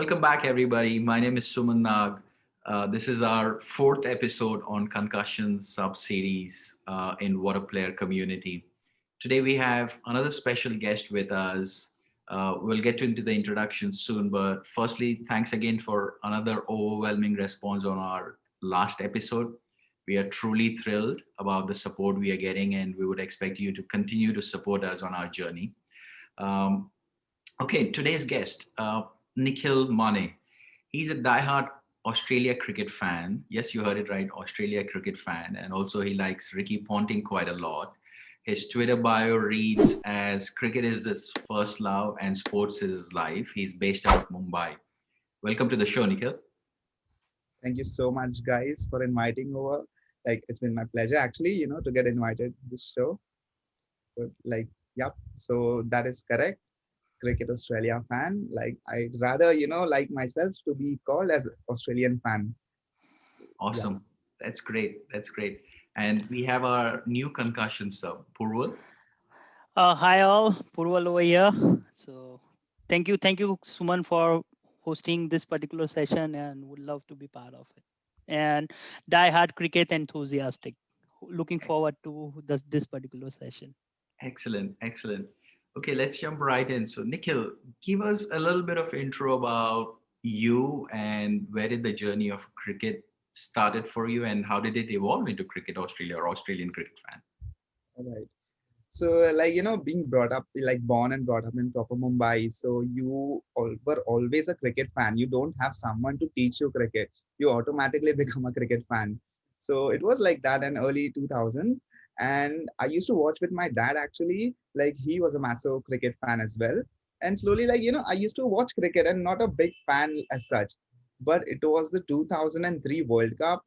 Welcome back, everybody. My name is Suman Nag. This is our fourth episode on concussion sub-series in Waadaplaya community. Today we have another special guest with us. We'll get into the introduction soon, but firstly, thanks again for another overwhelming response on our last episode. We are truly thrilled about the support we are getting, and we would expect you to continue to support us on our journey. Um, Okay, today's guest, Nikhil Mane. He's a diehard Australia cricket fan. Yes, you heard it right, Australia cricket fan. And also he likes Ricky Ponting quite a lot. His Twitter bio reads as cricket is his first love and sports is his life. He's based out of Mumbai. Welcome to the show, Nikhil. Thank you so much, guys, for inviting over. Like, it's been my pleasure, actually, to get invited to this show. But, yep. So that is correct. Cricket Australia fan. Like, I'd rather, like myself to be called as Australian fan. Yeah. Awesome. That's great. That's great. And we have our new concussion sub, Purval. Hi all, Purval over here. So thank you, Suman, for hosting this particular session, and would love to be part of it. And die-hard cricket enthusiastic. Looking forward to this particular session. Excellent, excellent. Okay, let's jump right in. So, Nikhil, give us a little bit of intro about you and where did the journey of cricket started for you, and how did it evolve into cricket Australia or Australian cricket fan? All right. So, being brought up, like born and brought up in proper Mumbai. So, were always a cricket fan. You don't have someone to teach you cricket. You automatically become a cricket fan. So, it was like that in early 2000. And I used to watch with my dad actually. Like, he was a massive cricket fan as well. And slowly, I used to watch cricket and not a big fan as such. But it was the 2003 World Cup,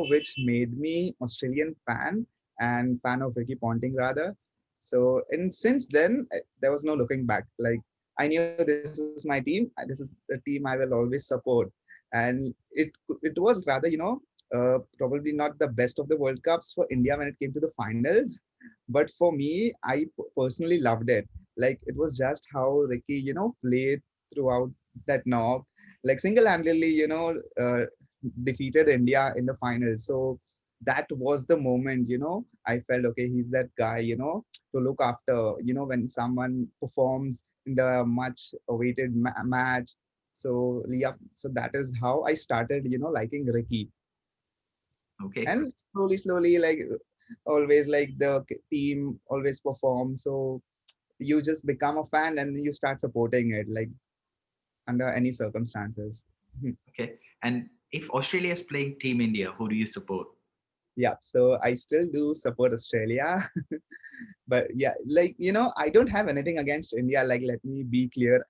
which made me Australian fan and fan of Ricky Ponting rather. So, and since then, there was no looking back. Like, I knew this is my team. This is the team I will always support. And it was rather, probably not the best of the World Cups for India when it came to the finals. But for me, I personally loved it. Like, it was just how Ricky, played throughout that knock, like single-handedly, defeated India in the finals. So that was the moment, I felt, okay, he's that guy, to look after, when someone performs in the much awaited match. So yeah, so that is how I started, liking Ricky. Okay, And slowly, like always, like the team always perform. So you just become a fan and you start supporting it, like under any circumstances. okay. And if Australia is playing Team India, who do you support? Yeah, so I still do support Australia. But yeah, like, I don't have anything against India. Like, let me be clear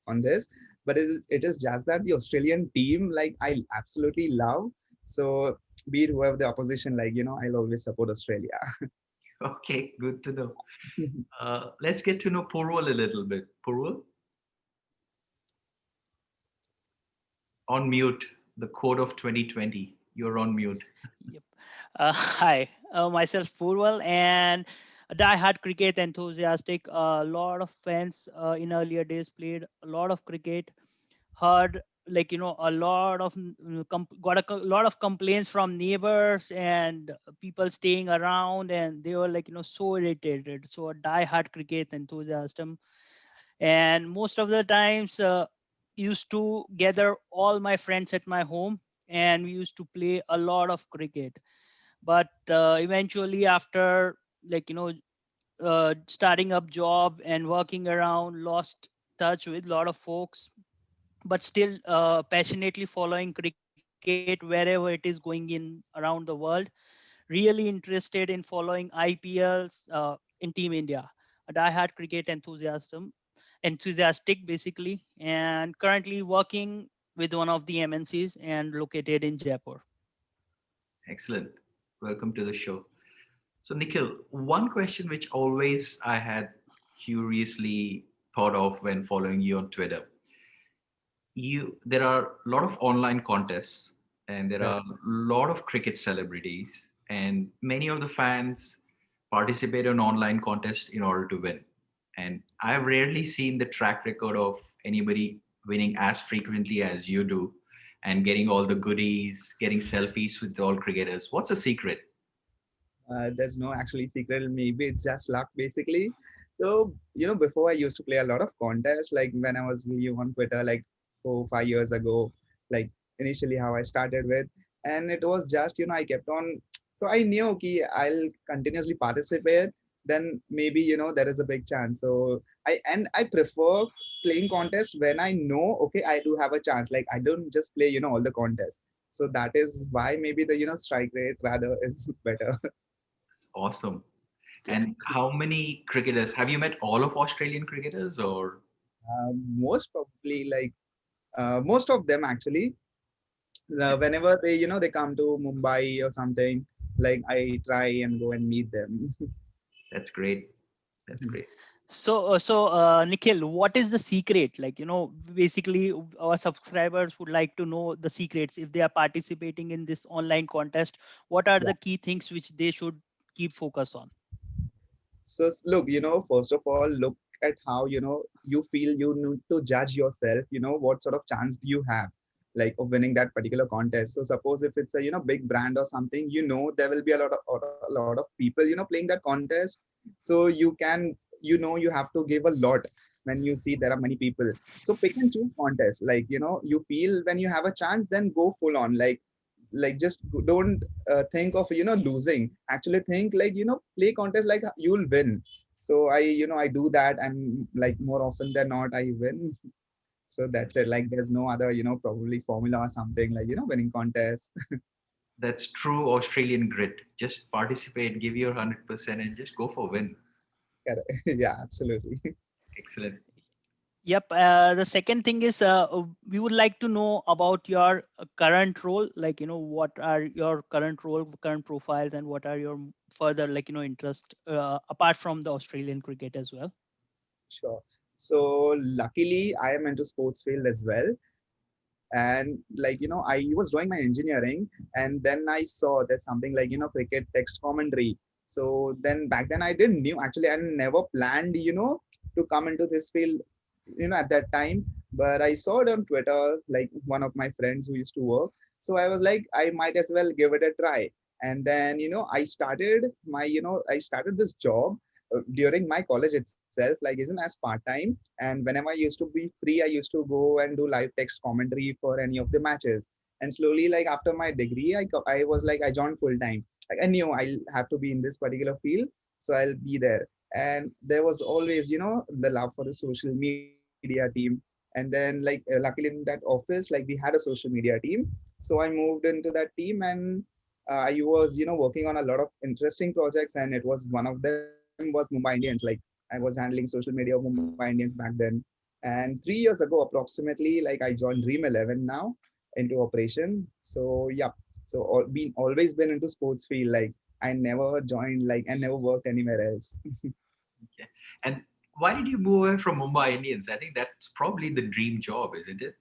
on this. But it is just that the Australian team, like, I absolutely love. So be it whoever the opposition, like, I'll always support Australia. Okay, good to know. Let's get to know Purval a little bit. Purval, on mute. The code of 2020. You're on mute. Yep. Hi, myself Purval, and a die-hard cricket enthusiastic. A lot of fans in earlier days played a lot of cricket. Heard a lot of got lot of complaints from neighbors and people staying around, and they were so irritated. So a die-hard cricket enthusiasm, and most of the times used to gather all my friends at my home, and we used to play a lot of cricket. But eventually, after starting up job and working around, lost touch with a lot of folks, but still passionately following cricket wherever it is going in around the world. Really interested in following IPLs in Team India. A diehard cricket enthusiastic basically, and currently working with one of the MNCs and located in Jaipur. Excellent. Welcome to the show. So, Nikhil, one question which always I had curiously thought of when following you on Twitter. There are a lot of online contests and there Right. are a lot of cricket celebrities, and many of the fans participate in online contests in order to win. And I've rarely seen the track record of anybody winning as frequently as you do, and getting all the goodies, getting selfies with all cricketers? What's the secret? There's no actually secret. Maybe it's just luck, basically. So, before I used to play a lot of contests, like when I was really on Twitter, like 4 5 years ago, like initially how I started with, and it was just, I kept on. So I knew, okay, I'll continuously participate. Then maybe, there is a big chance. So I prefer playing contests when I know, okay, I do have a chance. Like I don't just play, all the contests. So that is why maybe the, strike rate rather is better. It's awesome. Yeah. And how many cricketers have you met? All of Australian cricketers, or Most probably like most of them actually whenever they come to Mumbai or something, like I try and go and meet them. that's great. That's great. Nikhil, what is the secret? Like, basically, our subscribers would like to know the secrets if they are participating in this online contest. What are Yeah. the key things which they should keep focus on? So look, first of all, look at how you feel. You need to judge yourself. What sort of chance do you have, like of winning that particular contest. So suppose if it's a big brand or something, there will be a lot of people playing that contest. So you have to give a lot when you see there are many people. So pick and choose contests. Like you feel when you have a chance, then go full on. Like just don't think of losing. Actually think like play contest like you'll win. So I do that, and like more often than not I win. So that's it. Like there's no other probably formula or something like winning contests. That's true Australian grit. Just participate, give your 100%, and just go for win. Correct. Yeah, absolutely. Excellent. Yep. The second thing is we would like to know about your current role. Like, what are your current role, current profiles, and what are your further, like, interest apart from the Australian cricket as well? Sure. So luckily I am into sports field as well. And like I was doing my engineering, and then I saw there's something like cricket text commentary. So then back then I didn't knew, actually I never planned to come into this field at that time. But I saw it on Twitter, like one of my friends who used to work. So I was like, I might as well give it a try. And then I started this job during my college itself, like isn't as part-time. And whenever I used to be free, I used to go and do live text commentary for any of the matches. And slowly, like after my degree, I was like, I joined full time. Like I knew I'll have to be in this particular field, so I'll be there. And there was always the love for the social media team. And then like luckily in that office, like we had a social media team. So I moved into that team, and I was working on a lot of interesting projects, and it was one of them was Mumbai Indians. Like I was handling social media of Mumbai Indians back then. And 3 years ago approximately, like I joined Dream 11 now into operation. So yeah, so always been into sports field. Like I never joined, like I never worked anywhere else. Okay. And why did you move away from Mumbai Indians? I think that's probably the dream job, isn't it?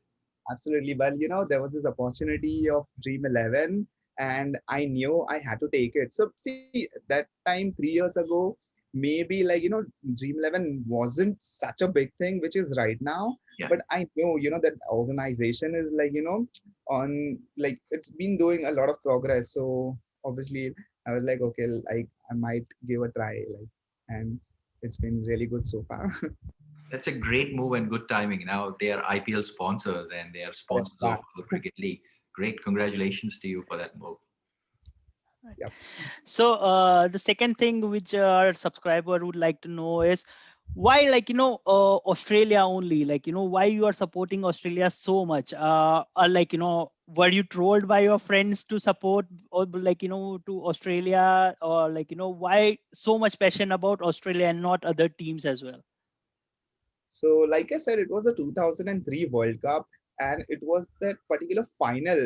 Absolutely. But there was this opportunity of Dream 11, and I knew I had to take it. So see, that time 3 years ago, maybe like Dream 11 wasn't such a big thing, which is right now. Yeah. But I knew that organization is like on, like it's been doing a lot of progress. So obviously I was like, okay, like I might give a try, like, and it's been really good so far. That's a great move and good timing. Now they are IPL sponsors and they are sponsors of the cricket leagues. Great. Congratulations to you for that move. Right. Yep. So the second thing which our subscriber would like to know is why, like, Australia only, like, why you are supporting Australia so much? Or like, were you trolled by your friends to support, or like, to Australia, or like, why so much passion about Australia and not other teams as well? So, like I said, it was a 2003 World Cup, and it was that particular final,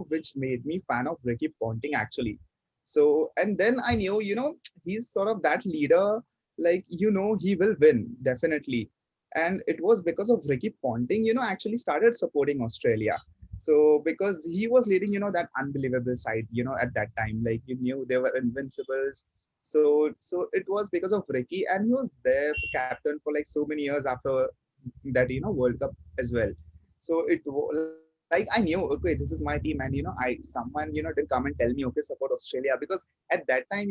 which made me fan of Ricky Ponting actually. So, and then I knew, he's sort of that leader, like, he will win definitely. And it was because of Ricky Ponting, actually started supporting Australia. So, because he was leading, that unbelievable side, at that time, like you knew they were invincibles. So it was because of Ricky, and he was there captain for like so many years after that World Cup as well. So like I knew, okay, this is my team, and someone didn't come and tell me, okay, support Australia, because at that time,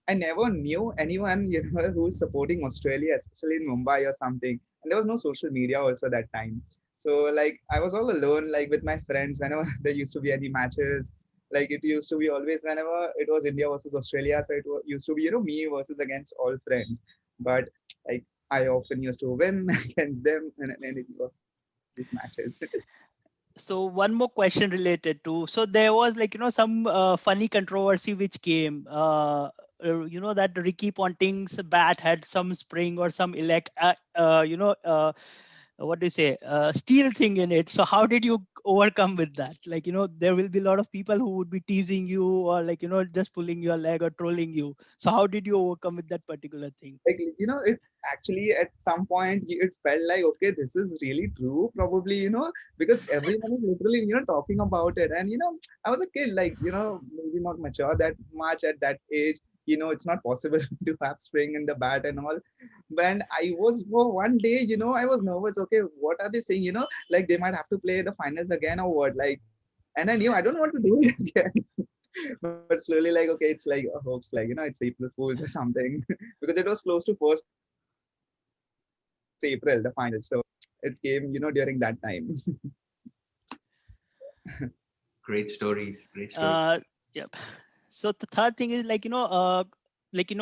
I never knew anyone who's supporting Australia, especially in Mumbai or something, and there was no social media also that time. So like I was all alone, like with my friends whenever there used to be any matches. Like it used to be always whenever it was India versus Australia, so used to be me versus against all friends. But like I often used to win against them in any of these matches. So one more question related to, so there was like some funny controversy which came, that Ricky Ponting's bat had some spring or some what do you say, steel thing in it. So how did you overcome with that? Like there will be a lot of people who would be teasing you, or like just pulling your leg or trolling you. So how did you overcome with that particular thing? Like it actually at some point it felt like, okay, this is really true, probably, because everyone is literally talking about it. And I was a kid, like maybe not mature that much at that age. It's not possible to have spring in the bat and all. But I was, for one day, I was nervous. Okay, what are they saying, like they might have to play the finals again or what, like. And I knew I don't want to do it again. But slowly, like, okay, it's like a hoax, like it's April Fools or something. Because it was close to 1st April, the finals, so it came during that time. Great stories. Great stories. uh yep. So the third thing is like like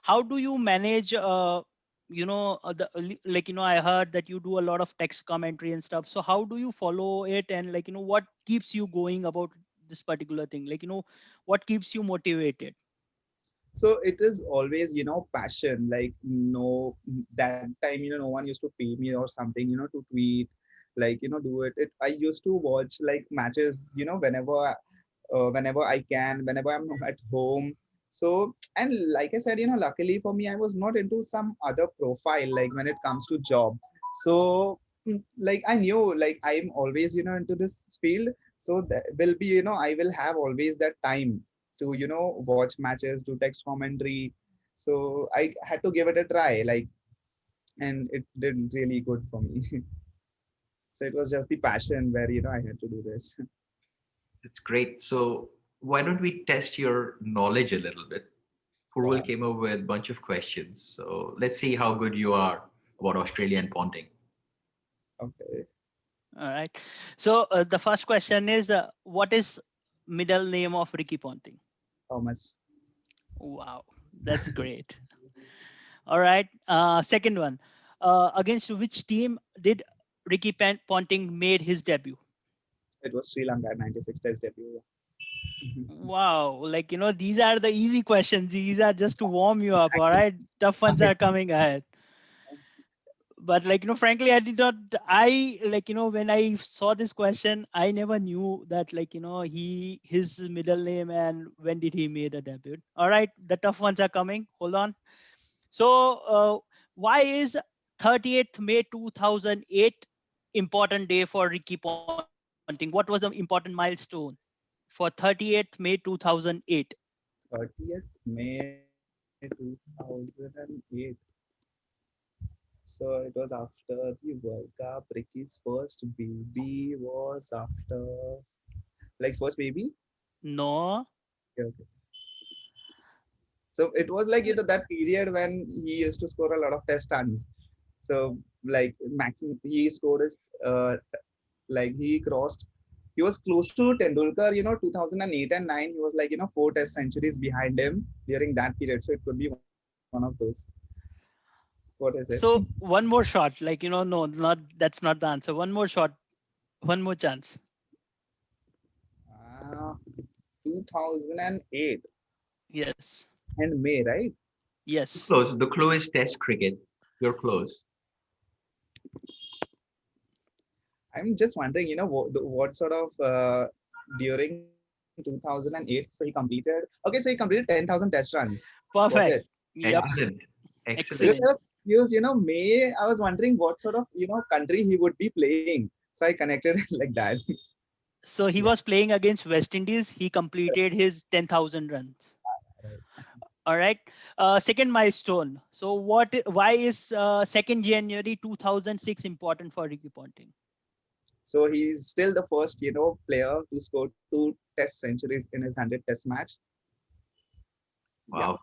how do you manage I heard that you do a lot of text commentary and stuff. So how do you follow it, and like what keeps you going about this particular thing? Like what keeps you motivated? So it is always passion. Like no, that time no one used to pay me or something to tweet, like do it. I used to watch like matches whenever I can, whenever I'm at home. So, and like I said, luckily for me, I was not into some other profile, like when it comes to job. So like I knew, like I'm always into this field. So that will be, I will have always that time to watch matches, to text commentary. So I had to give it a try, like, and it did really good for me. So it was just the passion where I had to do this. It's great. So why don't we test your knowledge a little bit? Purval Wow. came up with a bunch of questions. So let's see how good you are about Australia and Ponting. Okay. All right. So the first question is, what is middle name of Ricky Ponting? Thomas. Wow, that's great. All right. Second one. Against which team did Ponting made his debut? It was Sri Lanka at 96 test debut. Wow. Like, these are the easy questions. These are just to warm you up. All right. Tough ones are coming ahead. But like, frankly, I did not, I like, when I saw this question, I never knew that like, his middle name and when did he made a debut. All right. The tough ones are coming. Hold on. So, why is 30th May 2008 important day for Ricky Ponting? What was the important milestone for 30th May 2008? 30th May 2008. So it was after the World Cup. Ricky's first baby was after, like, first baby. No. Okay, okay. So it was like that period when he used to score a lot of test runs. So like maximum he scored his like he crossed. He was close to Tendulkar, 2008 and 9. He was like 4 test centuries behind him during that period. So it could be one of those. What is it? So one more shot, like no, not that's not the answer. One more shot, one more chance. 2008 Yes, and May, right? yes. Close. The clue is Test cricket. You're close. I'm just wondering, what sort of during 2008, so he completed. Okay, so he completed 10,000 test runs. Was it? Perfect. Yep. Excellent. Because Excellent. I Excellent. was confused, May. I was wondering what sort of country he would be playing. So I connected it like that. So he Yeah. was playing against West Indies. He completed his 10,000 runs. All right. Second milestone. So why is 2nd January 2006 important for Ricky Ponting? So he's still the first, player to score two Test centuries in his 100 Test match. Yeah, Wow.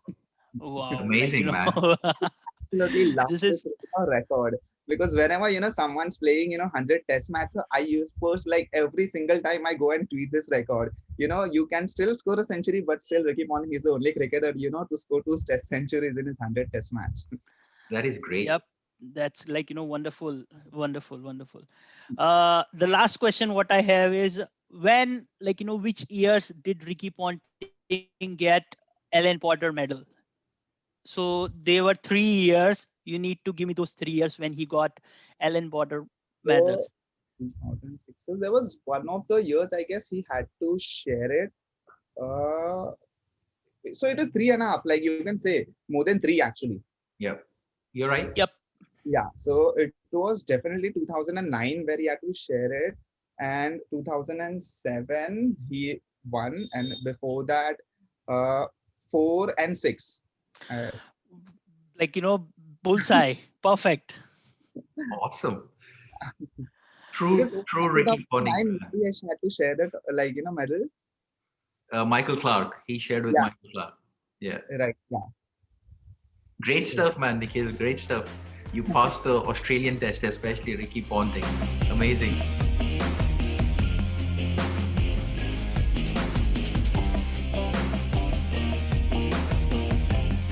Wow, Amazing, man. absolutely love this this is record because whenever someone's playing 100 Test matches, I use post like every single time I go and tweet this record. You can still score a century, but still Ricky Ponting is the only cricketer to score two Test centuries in his 100 Test match. That is great. yep. That's like wonderful, wonderful, wonderful. The last question what I have is when which years did Ricky Ponting get Ellen Potter medal? So they were 3 years. You need to give me those 3 years when he got Ellen Potter medal. So 2006. So there was one of the years I guess he had to share it. Uh, so it is 3.5. Like you can say more than three actually. Yep. You're right. Yep. Yeah, so it was definitely 2009 where he had to share it, and 2007 he won, and before that, uh, 4 and 6. Uh, Like bullseye. Perfect. Awesome. because True in Ricky Ponting 2009 fan. maybe I had to share that medal. Michael Clark. He shared with Yeah, Michael Clark. Yeah. right. Yeah, Great yeah. stuff, man, Nikhil. Great stuff. You passed the Australian test, especially Ricky Ponting. Amazing.